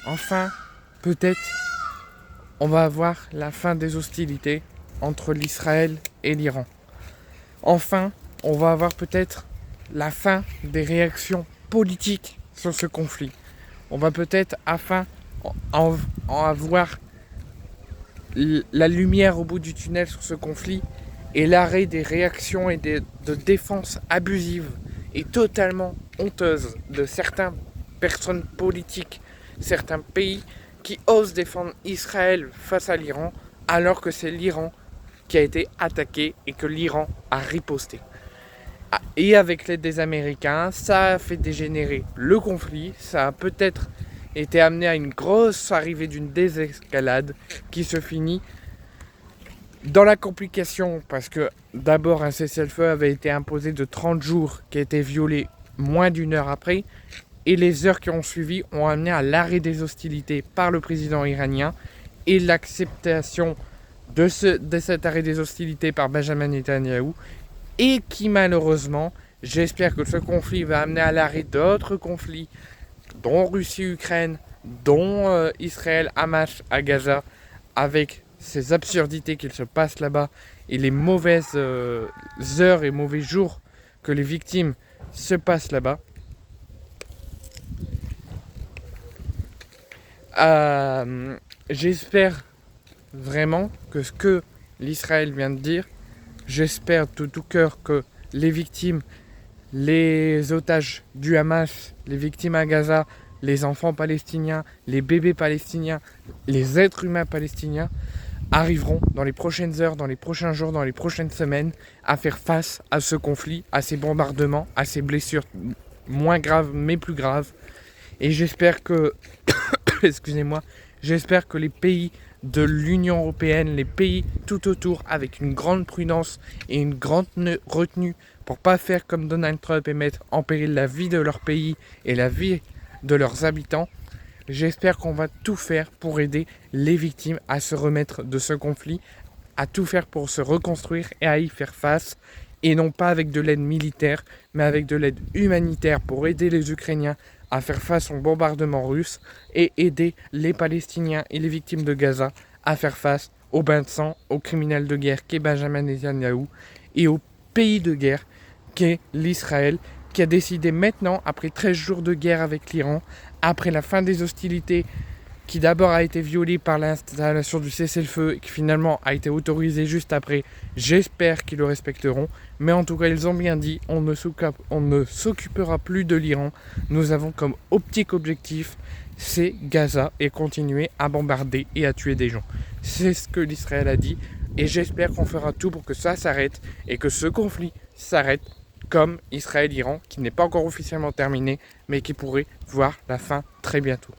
enfin, peut-être, on va avoir la fin des hostilités entre l'Israël et l'Iran. Enfin, on va avoir peut-être la fin des réactions politiques sur ce conflit. On va peut-être enfin en avoir la lumière au bout du tunnel sur ce conflit et l'arrêt des réactions et de défenses abusives et totalement honteuses de certaines personnes politiques, certains pays qui osent défendre Israël face à l'Iran alors que c'est l'Iran qui a été attaqué et que l'Iran a riposté. Et avec l'aide des Américains, ça a fait dégénérer le conflit, ça a peut-être été amené à une grosse arrivée d'une désescalade qui se finit dans la complication parce que d'abord un cessez-le-feu avait été imposé de 30 jours qui a été violé moins d'une heure après et les heures qui ont suivi ont amené à l'arrêt des hostilités par le président iranien et l'acceptation de cet arrêt des hostilités par Benjamin Netanyahou et qui malheureusement, j'espère que ce conflit va amener à l'arrêt d'autres conflits dont Russie-Ukraine, dont Israël-Hamas à Gaza, avec ces absurdités qu'il se passe là-bas et les mauvaises heures et mauvais jours que les victimes se passent là-bas. J'espère vraiment que ce que l'Israël vient de dire, j'espère de tout cœur que les victimes, les otages du Hamas, les victimes à Gaza, les enfants palestiniens, les bébés palestiniens, les êtres humains palestiniens arriveront dans les prochaines heures, dans les prochains jours, dans les prochaines semaines à faire face à ce conflit, à ces bombardements, à ces blessures moins graves mais plus graves. Et j'espère que, excusez-moi, j'espère que les pays de l'Union européenne, les pays tout autour, avec une grande prudence et une grande retenue pour pas faire comme Donald Trump et mettre en péril la vie de leur pays et la vie de leurs habitants. J'espère qu'on va tout faire pour aider les victimes à se remettre de ce conflit, à tout faire pour se reconstruire et à y faire face, et non pas avec de l'aide militaire, mais avec de l'aide humanitaire pour aider les Ukrainiens à faire face au bombardement russe et aider les Palestiniens et les victimes de Gaza à faire face au bain de sang, au criminel de guerre qu'est Benjamin Netanyahou et au pays de guerre qu'est l'Israël, qui a décidé maintenant, après 13 jours de guerre avec l'Iran, après la fin des hostilités qui d'abord a été violée par l'installation du cessez-le-feu et qui finalement a été autorisée juste après, j'espère qu'ils le respecteront. Mais en tout cas, ils ont bien dit, on ne s'occupera plus de l'Iran. Nous avons comme optique objectif, c'est Gaza et continuer à bombarder et à tuer des gens. C'est ce que l'Israël a dit et j'espère qu'on fera tout pour que ça s'arrête et que ce conflit s'arrête comme Israël-Iran, qui n'est pas encore officiellement terminé, mais qui pourrait voir la fin très bientôt.